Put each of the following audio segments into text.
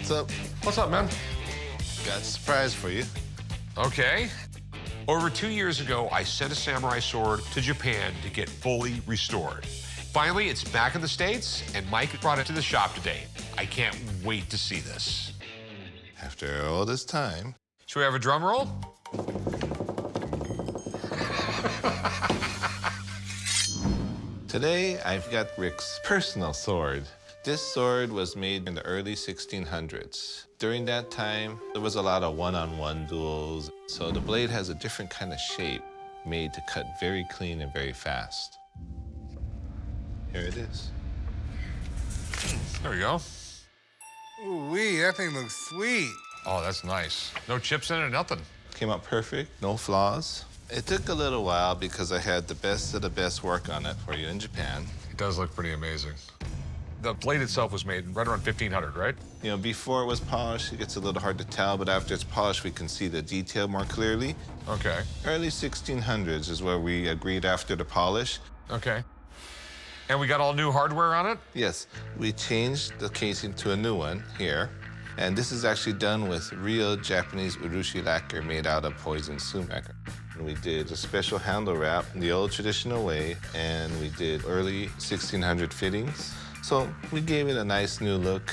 What's up? What's up, man? Got a surprise for you. Okay. Over 2 years ago, I sent a samurai sword to Japan to get fully restored. Finally, it's back in the States, and Mike brought it to the shop today. I can't wait to see this. After all this time. Should we have a drum roll? Today, I've got Rick's personal sword. This sword was made in the early 1600s. During that time, there was a lot of one-on-one duels, so the blade has a different kind of shape, made to cut very clean and very fast. Here it is. There we go. Ooh-wee, that thing looks sweet. Oh, that's nice. No chips in it, nothing. Came out perfect, no flaws. It took a little while because I had the best of the best work on it for you in Japan. It does look pretty amazing. The blade itself was made right around 1500, right? You know, before it was polished, it gets a little hard to tell, but after it's polished, we can see the detail more clearly. Okay. Early 1600s is where we agreed after the polish. Okay. And we got all new hardware on it? Yes, we changed the casing to a new one here. And this is actually done with real Japanese urushi lacquer made out of poison sumac. And we did a special handle wrap the old traditional way, and we did early 1600 fittings. So we gave it a nice new look,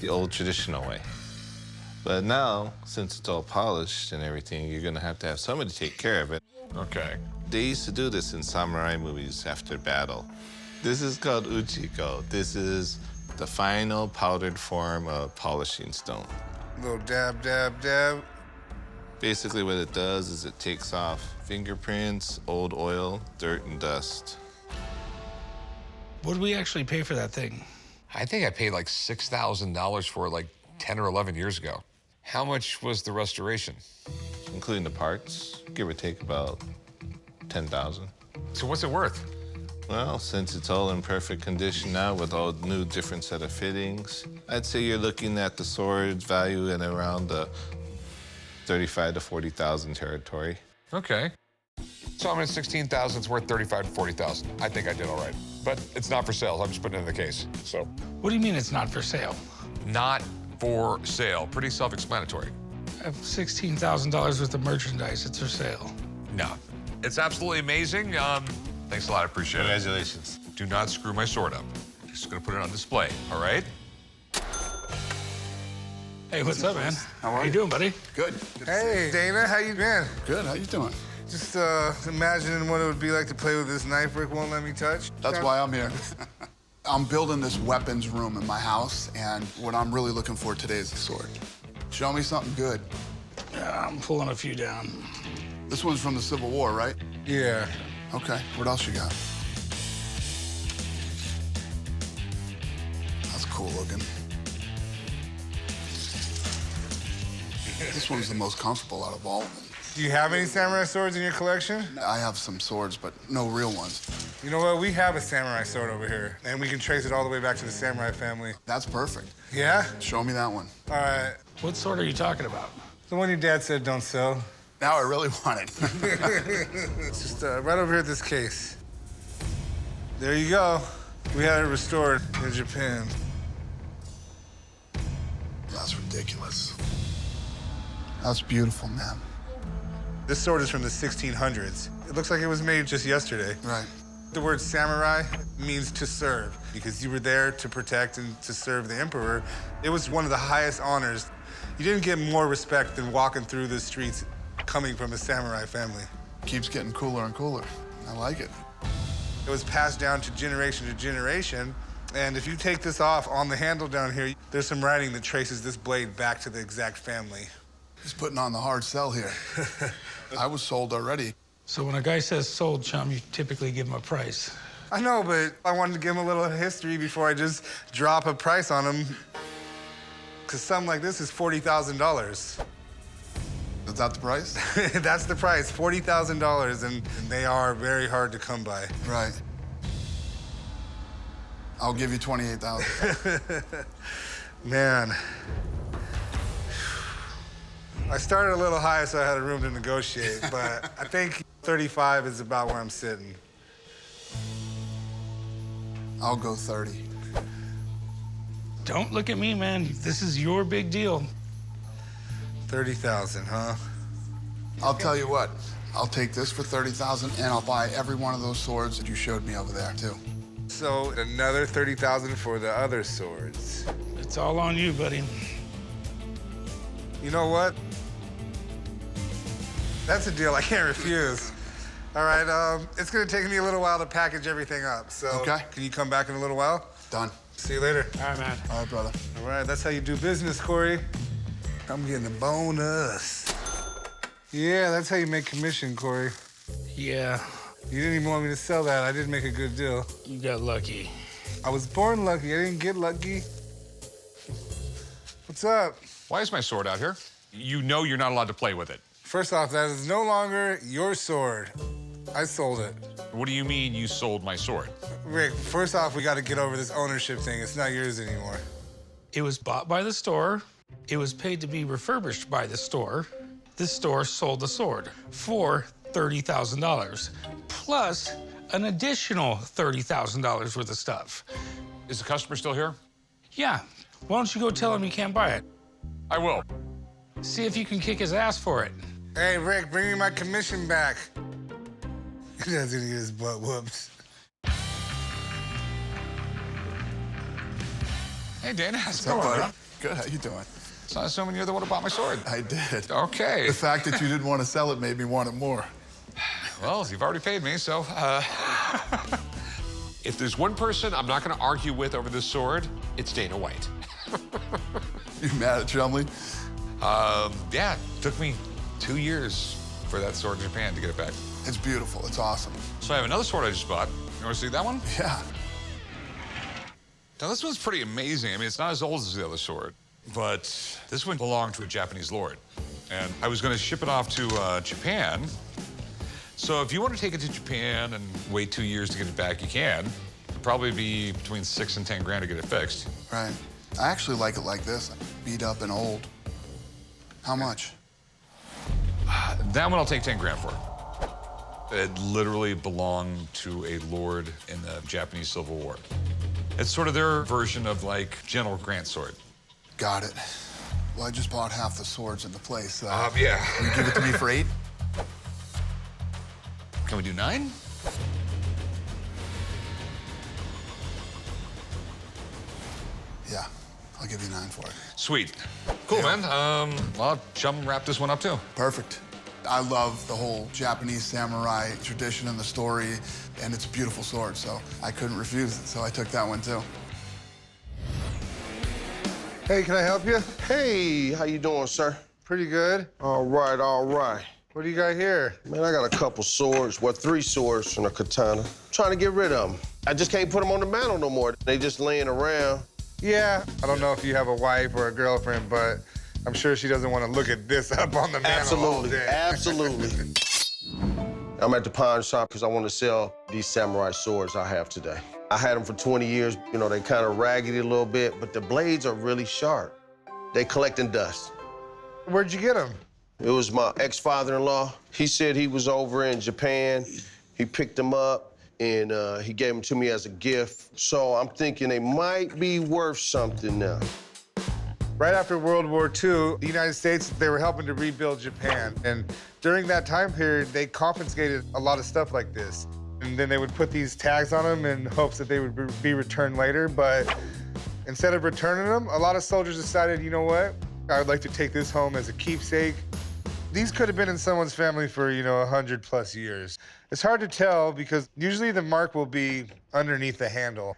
the old traditional way. But now, since it's all polished and everything, you're gonna have to have somebody take care of it. Okay. They used to do this in samurai movies after battle. This is called uchiko. This is the final powdered form of polishing stone. Little dab, dab, dab. Basically what it does is it takes off fingerprints, old oil, dirt, and dust. What did we actually pay for that thing? I think I paid like $6,000 for it like 10 or 11 years ago. How much was the restoration? Including the parts, give or take about 10,000. So what's it worth? Well, since it's all in perfect condition now with all new different set of fittings, I'd say you're looking at the sword's value in around the 35 to 40,000 territory. Okay. So I'm at 16,000, it's worth 35 to 40,000. I think I did all right. But it's not for sale, I'm just putting it in the case, so. What do you mean it's not for sale? Not for sale, pretty self-explanatory. I have $16,000 worth of merchandise. It's for sale. No, it's absolutely amazing. Thanks a lot, I appreciate it. Congratulations. Do not screw my sword up. Just gonna put it on display, all right? Hey, what's up, man? How are you doing, buddy? Good. Hey, Dana, how you been? Good. How you doing? Just imagining what it would be like to play with this knife Rick won't let me touch. That's why I'm here. I'm building this weapons room in my house, and what I'm really looking for today is a sword. Show me something good. Yeah, I'm pulling a few down. This one's from the Civil War, right? Yeah. Okay. What else you got? That's cool looking. This one's the most comfortable out of all of them. Do you have any samurai swords in your collection? I have some swords, but no real ones. You know what? We have a samurai sword over here, and we can trace it all the way back to the samurai family. That's perfect. Yeah? Show me that one. All right. What sword are you talking about? The one your dad said don't sell. Now I really want it. It's just right over here at this case. There you go. We had it restored in Japan. That's ridiculous. That's beautiful, man. This sword is from the 1600s. It looks like it was made just yesterday. Right. The word samurai means to serve, because you were there to protect and to serve the emperor. It was one of the highest honors. You didn't get more respect than walking through the streets coming from a samurai family. Keeps getting cooler and cooler. I like it. It was passed down to generation, and if you take this off on the handle down here, there's some writing that traces this blade back to the exact family. He's putting on the hard sell here. I was sold already. So when a guy says sold, chum, you typically give him a price. I know, but I wanted to give him a little history before I just drop a price on him. Because something like this is $40,000. Is that the price? That's the price, $40,000, and they are very hard to come by. Right. I'll give you 28,000. Man. I started a little high, so I had room to negotiate, but I think 35 is about where I'm sitting. I'll go 30. Don't look at me, man. This is your big deal. 30,000, huh? I'll tell you what. I'll take this for 30,000, and I'll buy every one of those swords that you showed me over there, too. So another 30,000 for the other swords. It's all on you, buddy. You know what? That's a deal I can't refuse. All right, it's gonna take me a little while to package everything up, so Okay. Can you come back in a little while? Done. See you later. All right, man. All right, brother. All right, that's how you do business, Corey. I'm getting a bonus. Yeah, that's how you make commission, Corey. Yeah, You didn't even want me to sell that. I did make a good deal. you got lucky. I was born lucky. I didn't get lucky. What's up? Why is my sword out here? You know you're not allowed to play with it. First off, that is no longer your sword. I sold it. What do you mean you sold my sword? Rick, first off, we got to get over this ownership thing. It's not yours anymore. It was bought by the store. It was paid to be refurbished by the store. The store sold the sword for $30,000, plus an additional $30,000 worth of stuff. Is the customer still here? Yeah, why don't you go tell him you can't buy it? I will. See if you can kick his ass for it. Hey, Rick, bring me my commission back. He gonna get his butt whooped. Hey, Dana, how's it What's up, going, buddy? man? Good, how you doing? So I'm assuming you're the one who bought my sword. I did. Okay. The fact that you didn't want to sell it made me want it more. Well, you've already paid me, so... If there's one person I'm not going to argue with over this sword, it's Dana White. You mad at Chumley? Yeah, it took me 2 years for that sword in Japan to get it back. It's beautiful. It's awesome. So I have another sword I just bought. You want to see that one? Yeah. Now, this one's pretty amazing. I mean, it's not as old as the other sword, but this one belonged to a Japanese lord. And I was going to ship it off to Japan. So if you want to take it to Japan and wait 2 years to get it back, you can. It'll probably be between 6 and 10 grand to get it fixed. Right. I actually like it like this, beat up and old. How much? That one I'll take 10 grand for. It literally belonged to a lord in the Japanese Civil War. It's sort of their version of like General Grant's sword. Got it. Well, I just bought half the swords in the place. Yeah. You give it to me for 8? Can we do 9? Yeah, I'll give you 9 for it. Sweet. Cool, man. Well, Chum wrap this one up too. Perfect. I love the whole Japanese samurai tradition and the story, and it's a beautiful sword, so I couldn't refuse it, so I took that one too. Hey, can I help you? Hey, how you doing, sir? Pretty good. All right, all right. What do you got here? Man, I got a couple swords, 3 swords and a katana. I'm trying to get rid of them. I just can't put them on the mantle no more. They just laying around. Yeah, I don't know if you have a wife or a girlfriend, but I'm sure she doesn't want to look at this up on the mantle all Absolutely, day. absolutely. I'm at the pawn shop because I want to sell these samurai swords I have today. I had them for 20 years. You know, they kind of raggedy a little bit, but the blades are really sharp. They collecting dust. Where'd you get them? It was my ex-father-in-law. He said he was over in Japan. He picked them up, and he gave them to me as a gift. So I'm thinking they might be worth something now. Right after World War II, the United States, they were helping to rebuild Japan. And during that time period, they confiscated a lot of stuff like this. And then they would put these tags on them in hopes that they would be returned later. But instead of returning them, a lot of soldiers decided, you know what? I would like to take this home as a keepsake. These could have been in someone's family for, 100+ years. It's hard to tell because usually the mark will be underneath the handle.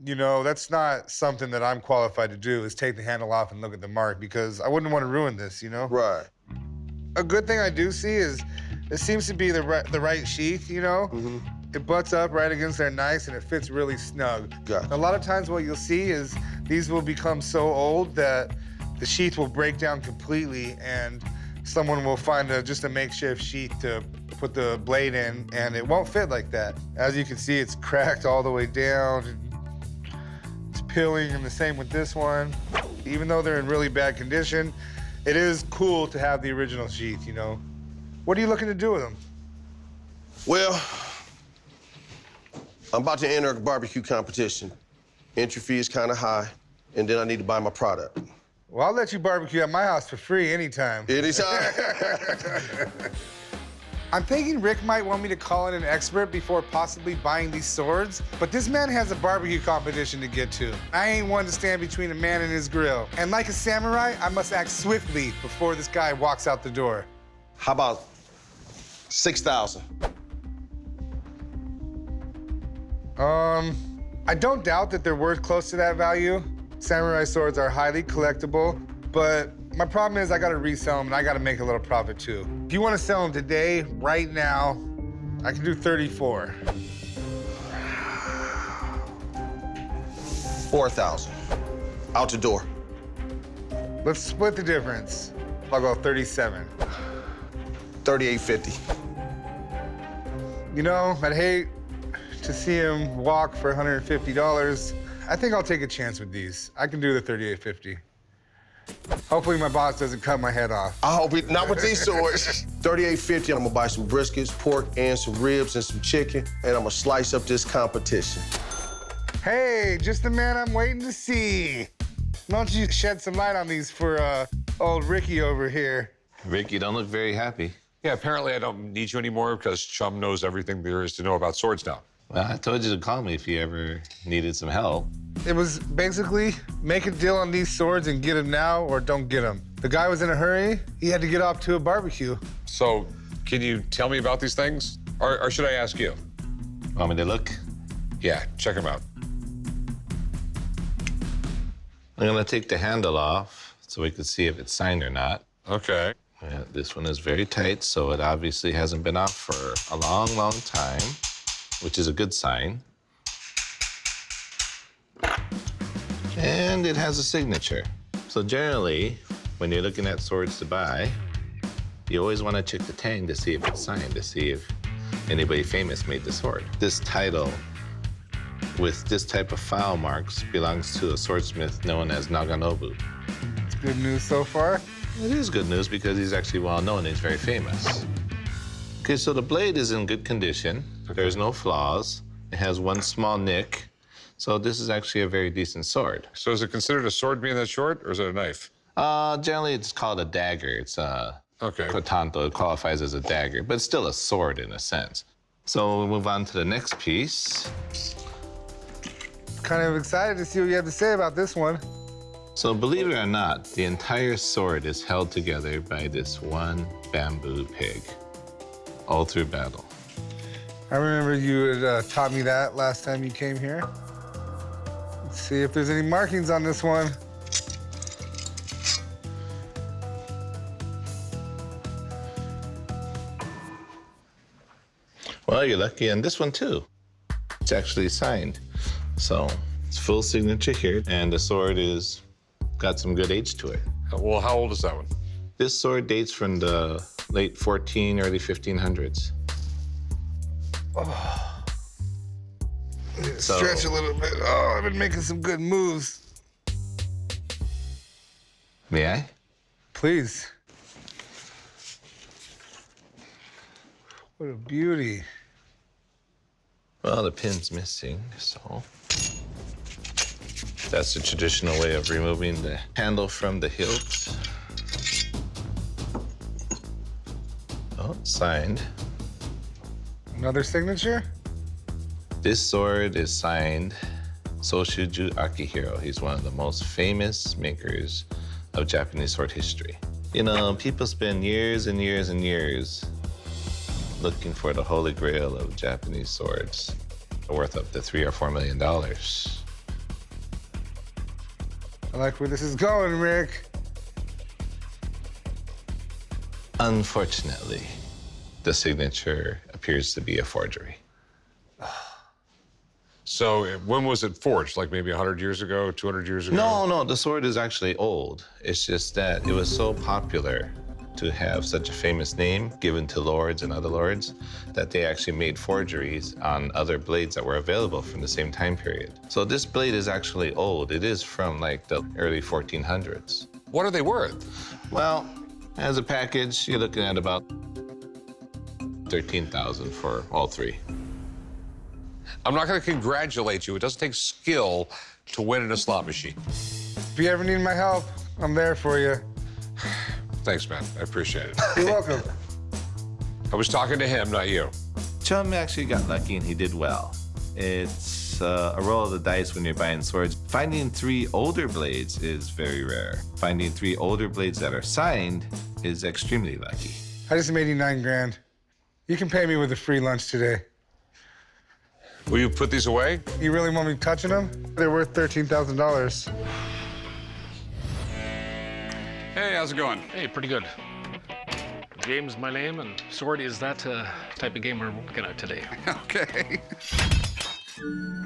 That's not something that I'm qualified to do, is take the handle off and look at the mark, because I wouldn't want to ruin this, Right. A good thing I do see is it seems to be the right sheath, Mm-hmm. It butts up right against their knives and it fits really snug. Gotcha. A lot of times what you'll see is these will become so old that the sheath will break down completely and someone will find just a makeshift sheath to put the blade in, and it won't fit like that. As you can see, it's cracked all the way down. It's peeling, and the same with this one. Even though they're in really bad condition, it is cool to have the original sheath, What are you looking to do with them? Well, I'm about to enter a barbecue competition. Entry fee is kind of high. and then I need to buy my product. Well, I'll let you barbecue at my house for free anytime. Anytime. I'm thinking Rick might want me to call in an expert before possibly buying these swords, but this man has a barbecue competition to get to. I ain't one to stand between a man and his grill. And like a samurai, I must act swiftly before this guy walks out the door. How about 6,000? I don't doubt that they're worth close to that value. Samurai swords are highly collectible, but my problem is I gotta resell them and I gotta make a little profit too. If you wanna sell them today, right now, I can do 34. 4,000. Out the door. Let's split the difference. I'll go 37. 38.50. You know, I'd hate to see him walk for $150. I think I'll take a chance with these. I can do the 38.50. Hopefully my boss doesn't cut my head off. I hope not with these swords. 38.50, I'm gonna buy some briskets, pork, and some ribs and some chicken, and I'm gonna slice up this competition. Hey, just the man I'm waiting to see. Why don't you shed some light on these for old Ricky over here? Rick, you don't look very happy. Yeah, apparently I don't need you anymore because Chum knows everything there is to know about swords now. Well, I told you to call me if you ever needed some help. It was basically make a deal on these swords and get them now or don't get them. The guy was in a hurry. He had to get off to a barbecue. So, can you tell me about these things? Or should I ask you? Want me to look? Yeah, check them out. I'm gonna take the handle off so we can see if it's signed or not. Okay. Yeah, this one is very tight, so it obviously hasn't been off for a long, long time, which is a good sign. And it has a signature. So generally, when you're looking at swords to buy, you always want to check the tang to see if it's signed, to see if anybody famous made the sword. This title with this type of file marks belongs to a swordsmith known as Naganobu. It's good news so far. It is good news because he's actually well known and he's very famous. Okay, so the blade is in good condition. There's no flaws. It has one small nick. So this is actually a very decent sword. So is it considered a sword being that short, or is it a knife? Generally, it's called a dagger. It's Okay. Tanto. It qualifies as a dagger, but it's still a sword in a sense. So we'll move on to the next piece. Kind of excited to see what you have to say about this one. So believe it or not, the entire sword is held together by this one bamboo peg all through battle. I remember you had taught me that last time you came here. Let's see if there's any markings on this one. Well, you're lucky on this one too. It's actually signed. So it's full signature here, and the sword is got some good age to it. Well, how old is that one? This sword dates from the late early 1500s. So- Stretch a little bit. Oh, I've been making some good moves. May I? Please. What a beauty. Well, the pin's missing, so. That's the traditional way of removing the handle from the hilt. Oh, it's signed. Another signature? This sword is signed Soshuju Akihiro. He's one of the most famous makers of Japanese sword history. You know, people spend years and years and years looking for the holy grail of Japanese swords, worth up to $3 or $4 million. I like where this is going, Rick. Unfortunately, the signature appears to be a forgery. So when was it forged? Like maybe 100 years ago, 200 years ago? No, the sword is actually old. It's just that it was so popular to have such a famous name given to lords and other lords that they actually made forgeries on other blades that were available from the same time period. So this blade is actually old. It is from like the early 1400s. What are they worth? Well, as a package, you're looking at about $13,000 for all three. I'm not going to congratulate you. It doesn't take skill to win in a slot machine. If you ever need my help, I'm there for you. Thanks, man. I appreciate it. You're welcome. I was talking to him, not you. Chum actually got lucky and he did well. It's a roll of the dice when you're buying swords. Finding 3 older blades is very rare. Finding 3 older blades that are signed is extremely lucky. I just made you 9 grand. You can pay me with a free lunch today. Will you put these away? You really want me touching them? They're worth $13,000. Hey, how's it going? Hey, pretty good. James, my name, and sword is that type of game we're looking at today. Okay.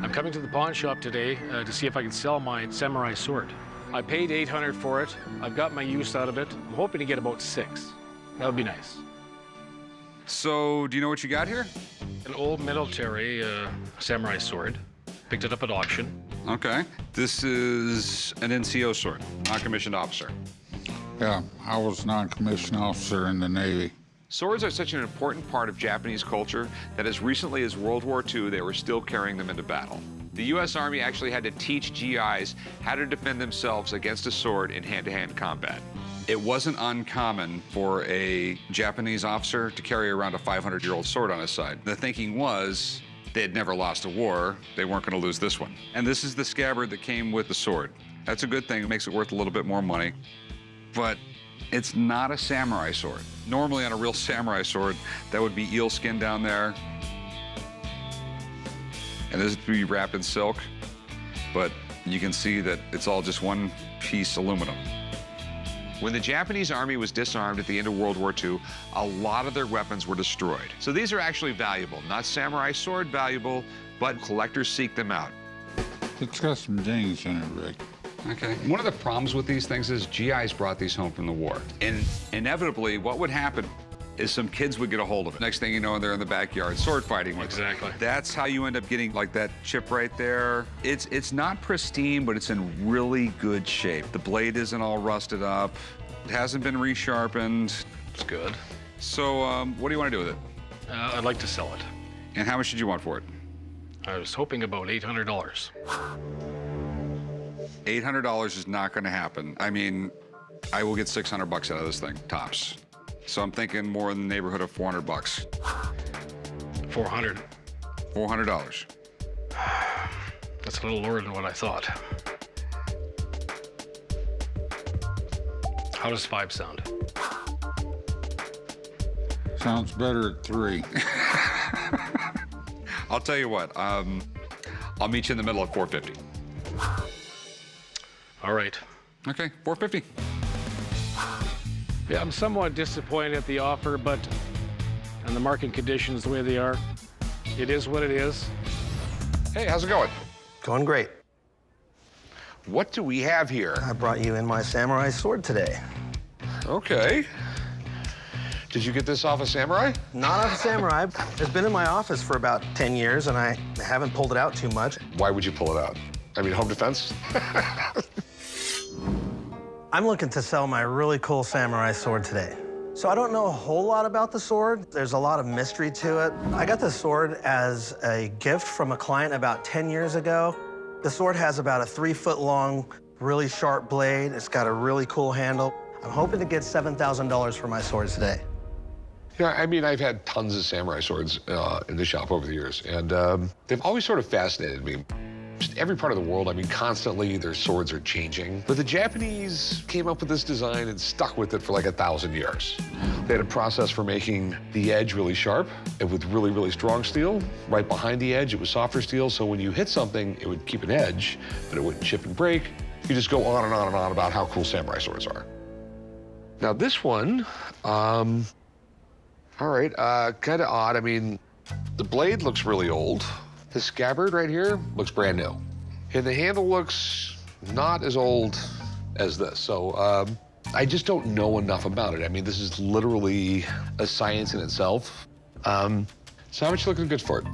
I'm coming to the pawn shop today to see if I can sell my samurai sword. I paid $800 for it. I've got my use out of it. I'm hoping to get about 6. That would be nice. So, do you know what you got here? An old military samurai sword. Picked it up at auction. Okay. This is an NCO sword, non-commissioned officer. Yeah, I was a non-commissioned officer in the Navy. Swords are such an important part of Japanese culture that as recently as World War II, they were still carrying them into battle. The U.S. Army actually had to teach GIs how to defend themselves against a sword in hand-to-hand combat. It wasn't uncommon for a Japanese officer to carry around a 500-year-old sword on his side. The thinking was they had never lost a war, they weren't going to lose this one. And this is the scabbard that came with the sword. That's a good thing, it makes it worth a little bit more money. But it's not a samurai sword. Normally on a real samurai sword, that would be eel skin down there. And this would be wrapped in silk. But you can see that it's all just one piece aluminum. When the Japanese army was disarmed at the end of World War II, a lot of their weapons were destroyed. So these are actually valuable. Not samurai sword valuable, but collectors seek them out. It's got some dings in it, Rick. Okay. One of the problems with these things is GIs brought these home from the war. And inevitably, what would happen is some kids would get a hold of it. Next thing you know, they're in the backyard sword fighting with it. Exactly. That's how you end up getting like that chip right there. It's not pristine, but it's in really good shape. The blade isn't all rusted up. It hasn't been resharpened. It's good. So what do you want to do with it? I'd like to sell it. And how much did you want for it? I was hoping about $800. $800 is not going to happen. I mean, I will get 600 bucks out of this thing, tops. So I'm thinking more in the neighborhood of 400 bucks. 400. $400. That's a little lower than what I thought. How does 5 sound? Sounds better at 3. I'll tell you what, I'll meet you in the middle at 450. All right. Okay, 450. Yeah, I'm somewhat disappointed at the offer, but and the market conditions the way they are, it is what it is. Hey, how's it going? Going great. What do we have here? I brought you in my samurai sword today. Okay. Did you get this off a samurai? Not off a samurai. It's been in my office for about 10 years, and I haven't pulled it out too much. Why would you pull it out? I mean, home defense? I'm looking to sell my really cool samurai sword today. So I don't know a whole lot about the sword. There's a lot of mystery to it. I got the sword as a gift from a client about 10 years ago. The sword has about a 3-foot-long, really sharp blade. It's got a really cool handle. I'm hoping to get $7,000 for my sword today. Yeah, I mean, I've had tons of samurai swords in the shop over the years, and they've always sort of fascinated me. Just every part of the world, I mean, constantly their swords are changing. But the Japanese came up with this design and stuck with it for like 1,000 years. They had a process for making the edge really sharp and with really, really strong steel. Right behind the edge, it was softer steel, so when you hit something, it would keep an edge, but it wouldn't chip and break. You just go on and on and on about how cool samurai swords are. Now this one, all right, kind of odd. I mean, the blade looks really old. The scabbard right here looks brand new. And the handle looks not as old as this. So I just don't know enough about it. I mean, this is literally a science in itself. So how much you looking good for it?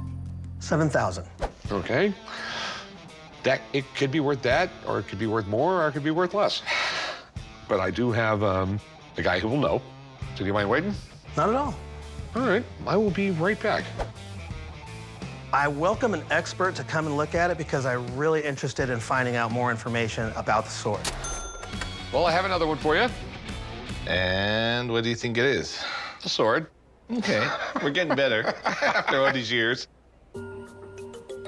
$7,000. Okay. It could be worth that, or it could be worth more, or it could be worth less. But I do have a guy who will know. So do you mind waiting? Not at all. All right, I will be right back. I welcome an expert to come and look at it because I'm really interested in finding out more information about the sword. Well, I have another one for you. And what do you think it is? A sword. Okay, we're getting better after all these years.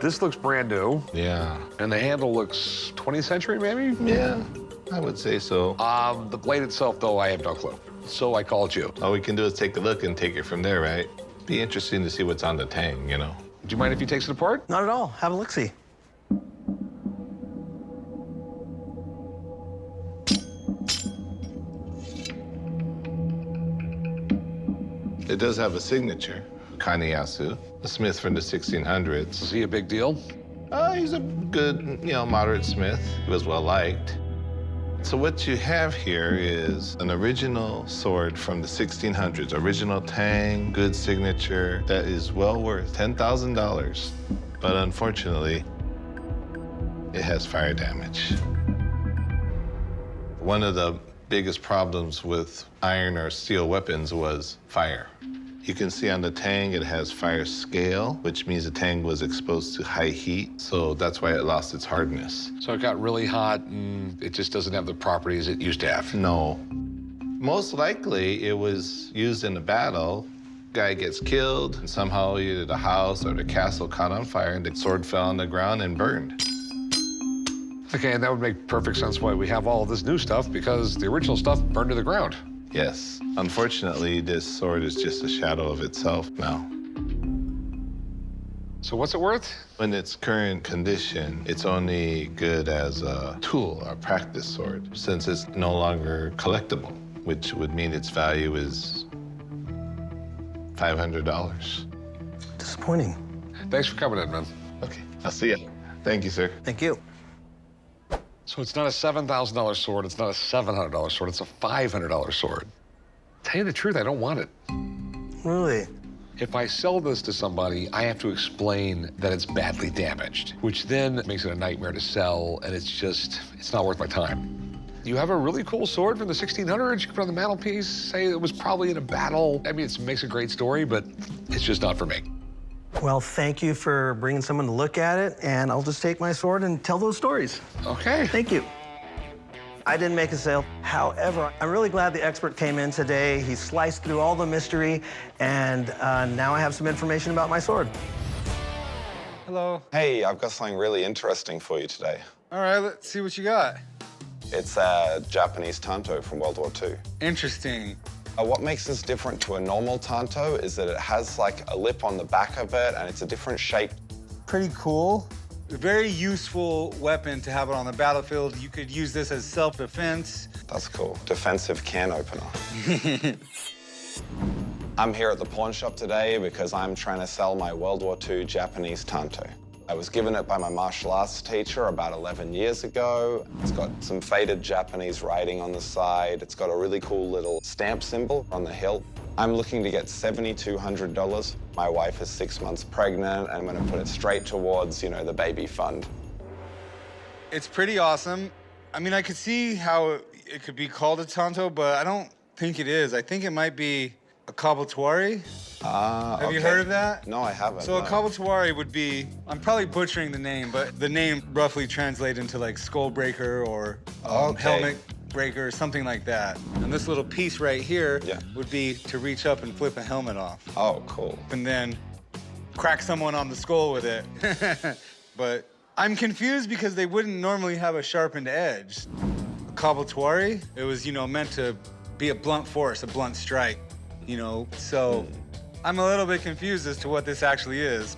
This looks brand new. Yeah. And the handle looks 20th century, maybe? Yeah, I would say so. The blade itself, though, I have no clue. So I called you. All we can do is take a look and take it from there, right? Be interesting to see what's on the tang, you know? Do you mind if he takes it apart? Not at all. Have a look-see. It does have a signature, Kaneyasu, a smith from the 1600s. Is he a big deal? He's a good, moderate smith. He was well-liked. So what you have here is an original sword from the 1600s, original tang, good signature, that is well worth $10,000. But unfortunately, it has fire damage. One of the biggest problems with iron or steel weapons was fire. You can see on the tang it has fire scale, which means the tang was exposed to high heat, so that's why it lost its hardness. So it got really hot and it just doesn't have the properties it used to have. No. Most likely it was used in a battle. Guy gets killed, and somehow either the house or the castle caught on fire and the sword fell on the ground and burned. Okay, and that would make perfect sense why we have all of this new stuff, because the original stuff burned to the ground. Yes. Unfortunately, this sword is just a shadow of itself now. So what's it worth? In its current condition, it's only good as a tool, a practice sword, since it's no longer collectible, which would mean its value is $500. Disappointing. Thanks for coming in, man. Okay, I'll see you. Thank you, sir. Thank you. So it's not a $7,000 sword, it's not a $700 sword, it's a $500 sword. Tell you the truth, I don't want it. Really? If I sell this to somebody, I have to explain that it's badly damaged, which then makes it a nightmare to sell, and it's not worth my time. You have a really cool sword from the 1600s, you can put on the mantelpiece, say it was probably in a battle. I mean, it makes a great story, but it's just not for me. Well, thank you for bringing someone to look at it, and I'll just take my sword and tell those stories. Okay. Thank you. I didn't make a sale. However, I'm really glad the expert came in today. He sliced through all the mystery, and now I have some information about my sword. Hello. Hey, I've got something really interesting for you today. All right, let's see what you got. It's a Japanese Tanto from World War II. Interesting. What makes this different to a normal Tanto is that it has like a lip on the back of it and it's a different shape. Pretty cool. A very useful weapon to have it on the battlefield. You could use this as self-defense. That's cool. Defensive can opener. I'm here at the pawn shop today because I'm trying to sell my World War II Japanese Tanto. I was given it by my martial arts teacher about 11 years ago. It's got some faded Japanese writing on the side. It's got a really cool little stamp symbol on the hilt. I'm looking to get $7,200. My wife is 6 months pregnant, and I'm gonna put it straight towards, the baby fund. It's pretty awesome. I mean, I could see how it could be called a Tanto, but I don't think it is. I think it might be a Kabutoari. Have you heard of that? No, I haven't. So no. a Kabutoari would be, I'm probably butchering the name, but the name roughly translates into like skull breaker or helmet breaker or something like that. And this little piece right here would be to reach up and flip a helmet off. Oh, cool. And then crack someone on the skull with it. But I'm confused because they wouldn't normally have a sharpened edge. A Kabutoari, it was, meant to be a blunt force, a blunt strike, so I'm a little bit confused as to what this actually is,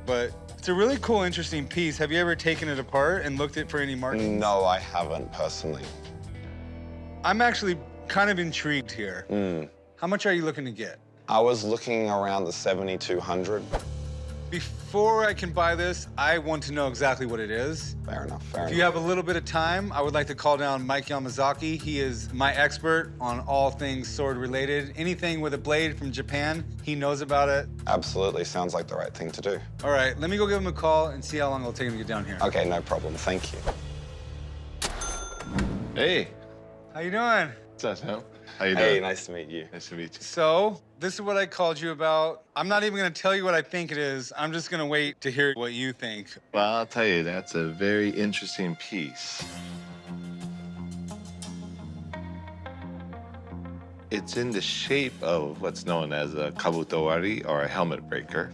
but it's a really cool, interesting piece. Have you ever taken it apart and looked at for any markings? No, I haven't personally. I'm actually kind of intrigued here. How much are you looking to get? I was looking around the 7,200. Before I can buy this, I want to know exactly what it is. Fair enough, fair enough. If you have a little bit of time, I would like to call down Mike Yamazaki. He is my expert on all things sword related. Anything with a blade from Japan, he knows about it. Absolutely, sounds like the right thing to do. All right, let me go give him a call and see how long it'll take him to get down here. Okay, no problem, thank you. Hey. How you doing? What's up, Sam? How you doing? Hey, nice to meet you. Nice to meet you. So, this is what I called you about. I'm not even gonna tell you what I think it is. I'm just gonna wait to hear what you think. Well, I'll tell you, that's a very interesting piece. It's in the shape of what's known as a kabutowari, or a helmet breaker,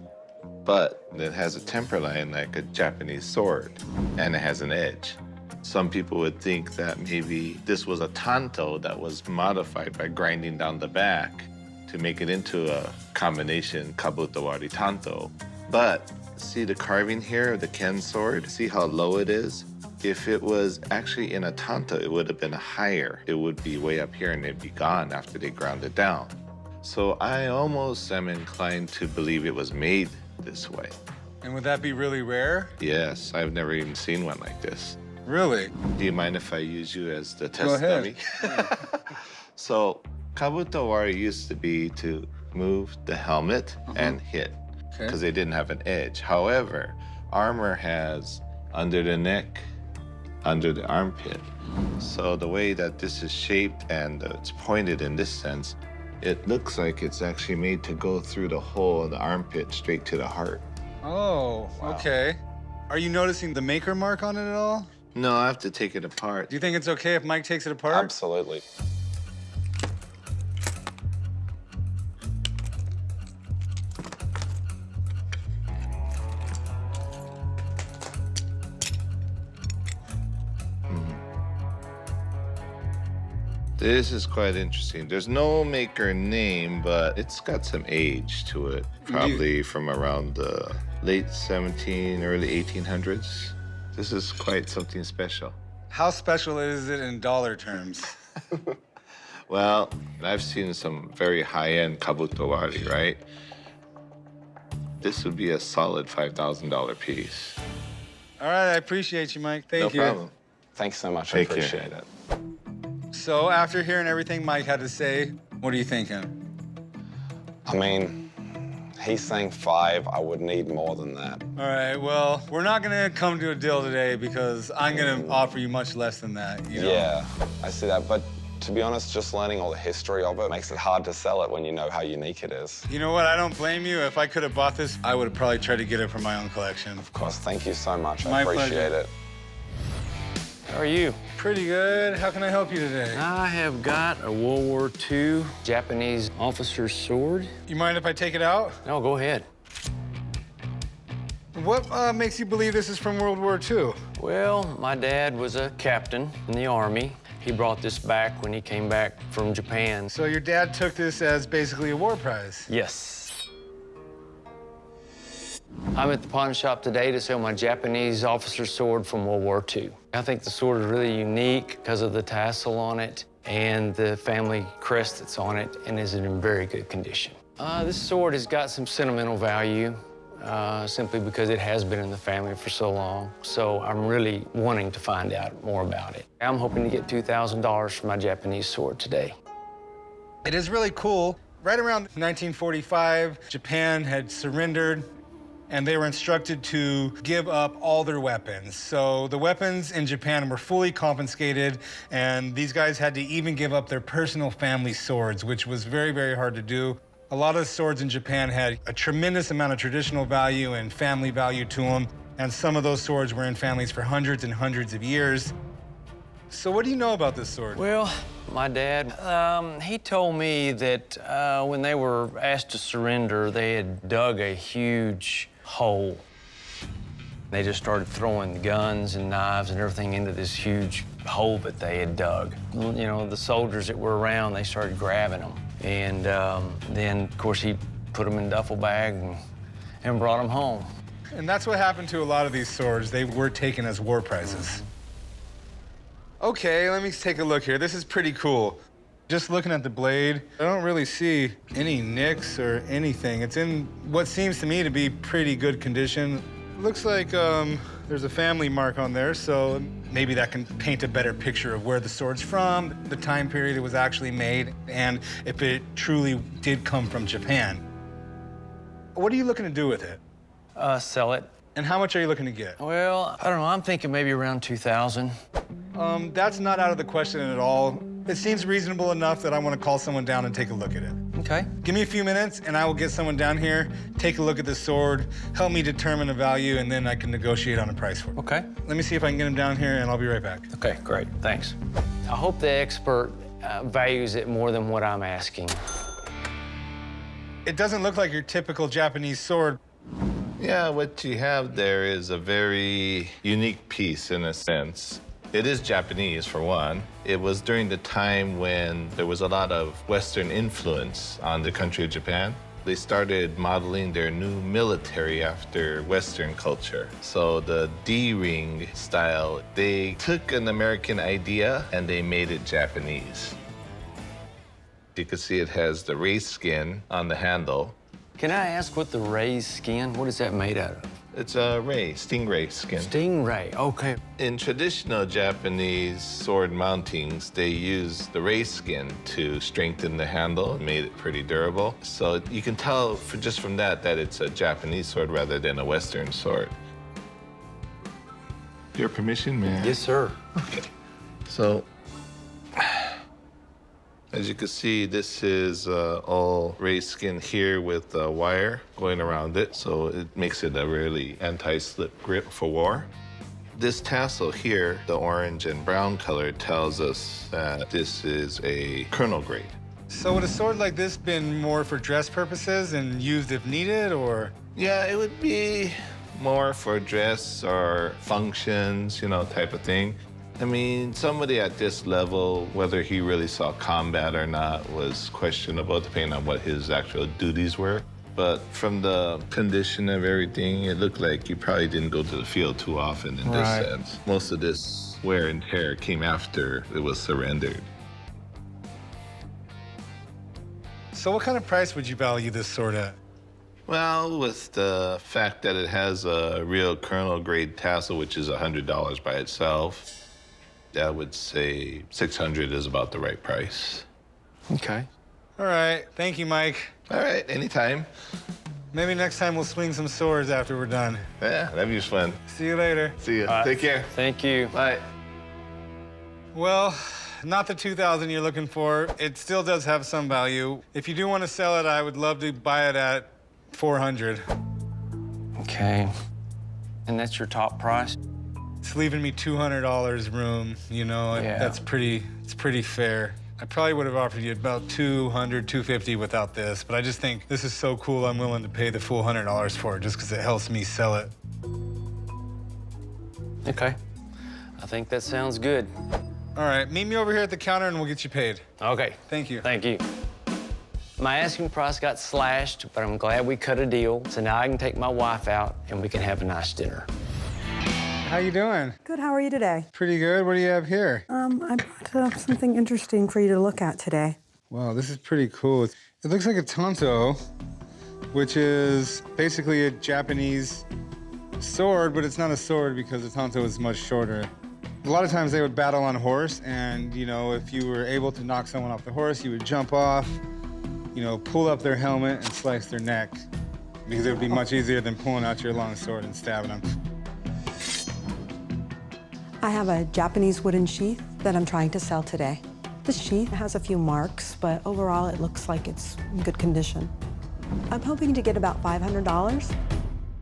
but it has a temper line like a Japanese sword, and it has an edge. Some people would think that maybe this was a tanto that was modified by grinding down the back to make it into a combination kabutowari tanto. But see the carving here of the Ken sword? See how low it is? If it was actually in a tanto, it would have been higher. It would be way up here and it'd be gone after they ground it down. So I almost am inclined to believe it was made this way. And would that be really rare? Yes, I've never even seen one like this. Really? Do you mind if I use you as the test Go ahead. dummy? So kabutowari used to be to move the helmet and hit, because they didn't have an edge. However, armor has under the neck, under the armpit. So the way that this is shaped and it's pointed in this sense, it looks like it's actually made to go through the hole in the armpit straight to the heart. Oh, okay. Are you noticing the maker mark on it at all? No, I have to take it apart. Do you think it's okay if Mike takes it apart? Absolutely. This is quite interesting. There's no maker name, but it's got some age to it. Probably from around the late 17, early 1800s. This is quite something special. How special is it in dollar terms? Well, I've seen some very high-end kabutowari, right? This would be a solid $5,000 piece. All right, I appreciate you, Mike. Thank you. No problem. Thanks so much. Take I appreciate care. it. So after hearing everything Mike had to say, what are you thinking? I mean, he's saying 5. I would need more than that. All right, well, we're not gonna come to a deal today because I'm gonna offer you much less than that, you know? Yeah, I see that. But to be honest, just learning all the history of it makes it hard to sell it when you know how unique it is. You know what, I don't blame you. If I could have bought this, I would have probably tried to get it for my own collection. Of course, thank you so much. I My appreciate pleasure. it. How are you? Pretty good. How can I help you today? I have got a World War II Japanese officer's sword. You mind if I take it out? No, go ahead. What makes you believe this is from World War II? Well, my dad was a captain in the Army. He brought this back when he came back from Japan. So your dad took this as basically a war prize? Yes. I'm at the pawn shop today to sell my Japanese officer's sword from World War II. I think the sword is really unique because of the tassel on it and the family crest that's on it, and is in very good condition. This sword has got some sentimental value simply because it has been in the family for so long. So I'm really wanting to find out more about it. I'm hoping to get $2,000 for my Japanese sword today. It is really cool. Right around 1945, Japan had surrendered, and they were instructed to give up all their weapons. So the weapons in Japan were fully confiscated, and these guys had to even give up their personal family swords, which was very, very hard to do. A lot of swords in Japan had a tremendous amount of traditional value and family value to them, and some of those swords were in families for hundreds and hundreds of years. So what do you know about this sword? Well, my dad, he told me that when they were asked to surrender, they had dug a huge hole. They just started throwing guns and knives and everything into this huge hole that they had dug. You know, the soldiers that were around, they started grabbing them. And then, of course, he put them in a duffel bag and brought them home. And that's what happened to a lot of these swords. They were taken as war prizes. Okay, let me take a look here. This is pretty cool. Just looking at the blade, I don't really see any nicks or anything. It's in what seems to me to be pretty good condition. Looks like there's a family mark on there, so maybe that can paint a better picture of where the sword's from, the time period it was actually made, and if it truly did come from Japan. What are you looking to do with it? Sell it. And how much are you looking to get? Well, I don't know. I'm thinking maybe around 2,000. That's not out of the question at all. It seems reasonable enough that I want to call someone down and take a look at it. Okay. Give me a few minutes, and I will get someone down here, take a look at the sword, help me determine the value, and then I can negotiate on a price for it. Okay. Let me see if I can get him down here, and I'll be right back. Okay, great. Thanks. I hope the expert values it more than what I'm asking. It doesn't look like your typical Japanese sword. Yeah, what you have there is a very unique piece in a sense. It is Japanese, for one. It was during the time when there was a lot of Western influence on the country of Japan. They started modeling their new military after Western culture. So the D-ring style, they took an American idea and they made it Japanese. You can see it has the raised skin on the handle. Can I ask what the raised skin, what is that made out of? It's a ray, stingray skin. Stingray, okay. In traditional Japanese sword mountings, they use the ray skin to strengthen the handle and made it pretty durable. So you can tell just from that it's a Japanese sword rather than a Western sword. Your permission, man? Yes, sir. Okay. So, as you can see, this is all raised skin here with a wire going around it, so it makes it a really anti-slip grip for war. This tassel here, the orange and brown color, tells us that this is a colonel grade. So would a sword like this been more for dress purposes and used if needed, or? Yeah, it would be more for dress or functions, type of thing. I mean, somebody at this level, whether he really saw combat or not, was questionable depending on what his actual duties were. But from the condition of everything, it looked like he probably didn't go to the field too often in this sense. Most of this wear and tear came after it was surrendered. So what kind of price would you value this sword at? Well, with the fact that it has a real colonel grade tassel, which is $100 by itself, I would say $600 is about the right price. Okay. All right, thank you, Mike. All right, anytime. Maybe next time we'll swing some swords after we're done. Yeah, that'd be fun. See you later. See ya. Take care. Thank you. Bye. Well, not the 2,000 you're looking for. It still does have some value. If you do want to sell it, I would love to buy it at 400. Okay. And that's your top price? It's leaving me $200 room, Yeah. It's pretty fair. I probably would have offered you about $200, $250 without this, but I just think this is so cool, I'm willing to pay the full $100 for it just because it helps me sell it. Okay. I think that sounds good. All right, meet me over here at the counter and we'll get you paid. Okay. Thank you. Thank you. My asking price got slashed, but I'm glad we cut a deal, so now I can take my wife out and we can have a nice dinner. How you doing? Good, how are you today? Pretty good. What do you have here? I brought something interesting for you to look at today. Wow, this is pretty cool. It looks like a Tanto, which is basically a Japanese sword, but it's not a sword because the Tanto is much shorter. A lot of times they would battle on horse, and if you were able to knock someone off the horse, you would jump off, pull up their helmet and slice their neck, because it would be much easier than pulling out your long sword and stabbing them. I have a Japanese wooden sheath that I'm trying to sell today. This sheath has a few marks, but overall it looks like it's in good condition. I'm hoping to get about $500.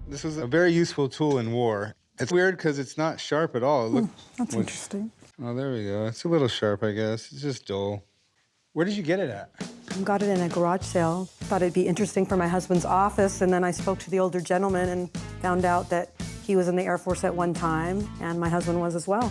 This was a very useful tool in war. It's weird because it's not sharp at all. That's interesting. Oh, there we go. It's a little sharp, I guess. It's just dull. Where did you get it at? I got it in a garage sale. Thought it'd be interesting for my husband's office, and then I spoke to the older gentleman and found out that he was in the Air Force at one time, and my husband was as well.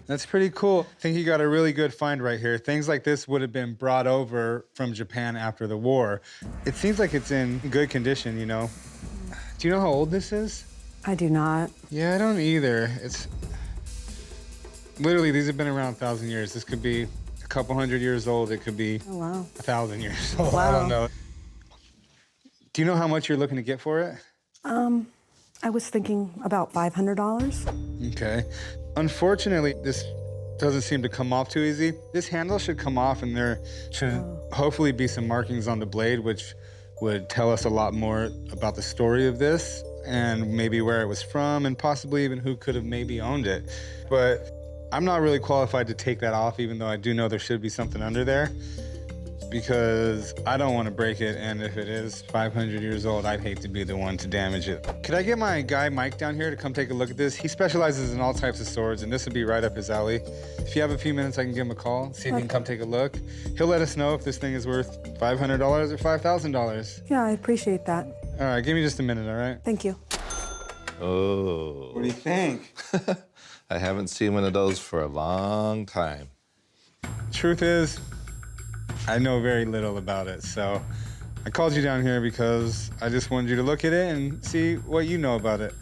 That's pretty cool. I think you got a really good find right here. Things like this would have been brought over from Japan after the war. It seems like it's in good condition, Do you know how old this is? I do not. Yeah, I don't either. It's literally, these have been around 1,000 years. This could be a couple hundred years old. It could be 1,000 years old. Wow. I don't know. Do you know how much you're looking to get for it? I was thinking about $500. Okay. Unfortunately, this doesn't seem to come off too easy. This handle should come off, and there should hopefully be some markings on the blade, which would tell us a lot more about the story of this and maybe where it was from and possibly even who could have maybe owned it. But I'm not really qualified to take that off, even though I do know there should be something under there. because I don't want to break it, and if it is 500 years old, I'd hate to be the one to damage it. Could I get my guy Mike down here to come take a look at this? He specializes in all types of swords, and this would be right up his alley. If you have a few minutes, I can give him a call, see if he can come take a look. He'll let us know if this thing is worth $500 or $5,000. Yeah, I appreciate that. All right, give me just a minute, all right? Thank you. Oh. What do you think? I haven't seen one of those for a long time. Truth is, I know very little about it, so I called you down here because I just wanted you to look at it and see what you know about it.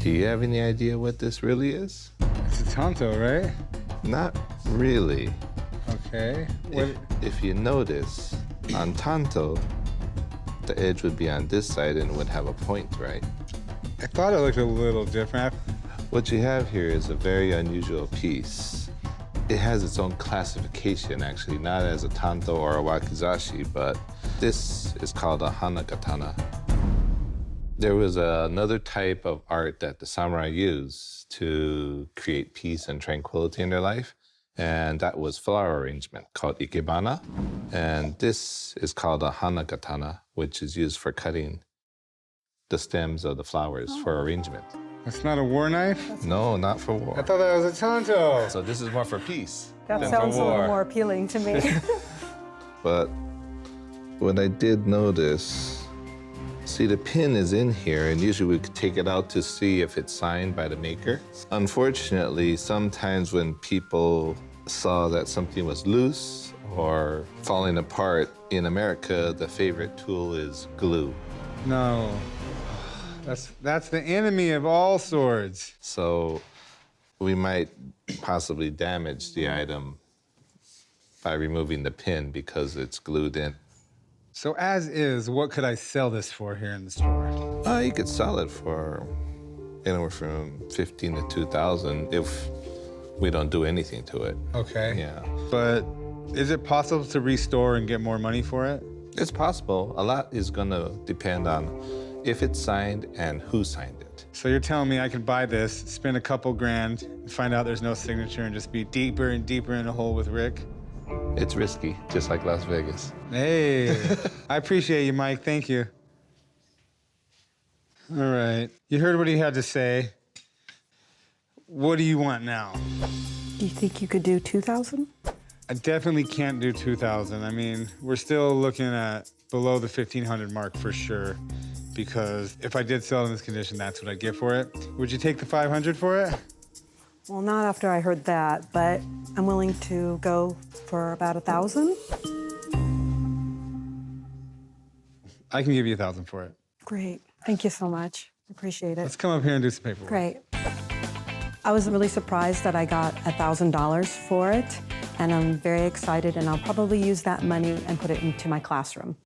Do you have any idea what this really is? It's a Tanto, right? Not really. Okay. If you notice, on Tanto, the edge would be on this side and would have a point, right? I thought it looked a little different. What you have here is a very unusual piece. It has its own classification, actually, not as a Tanto or a wakizashi, but this is called a hana katana. There was another type of art that the samurai used to create peace and tranquility in their life, and that was flower arrangement called ikebana. And this is called a hana katana, which is used for cutting the stems of the flowers for arrangement. That's not a war knife? No, not for war. I thought that was a Tanto. So this is more for peace That than sounds for a war. little more appealing to me. But what I did notice, see, the pin is in here, and usually we could take it out to see if it's signed by the maker. Unfortunately, sometimes when people saw that something was loose or falling apart, in America, the favorite tool is glue. No. That's the enemy of all swords. So we might possibly damage the item by removing the pin because it's glued in. So as is, what could I sell this for here in the store? You could sell it for anywhere from $15,000 to $2,000 if we don't do anything to it. Okay. Yeah. But is it possible to restore and get more money for it? It's possible. A lot is gonna depend on if it's signed and who signed it. So you're telling me I could buy this, spend a couple grand, and find out there's no signature and just be deeper and deeper in a hole with Rick? It's risky, just like Las Vegas. Hey, I appreciate you, Mike. Thank you. All right. You heard what he had to say. What do you want now? Do you think you could do 2,000? I definitely can't do 2,000. I mean, we're still looking at below the 1,500 mark for sure. Because if I did sell it in this condition, that's what I'd get for it. Would you take the 500 for it? Well, not after I heard that, but I'm willing to go for about 1,000. I can give you 1,000 for it. Great. Thank you so much. Appreciate it. Let's come up here and do some paperwork. Great. I was really surprised that I got $1,000 for it, and I'm very excited, and I'll probably use that money and put it into my classroom.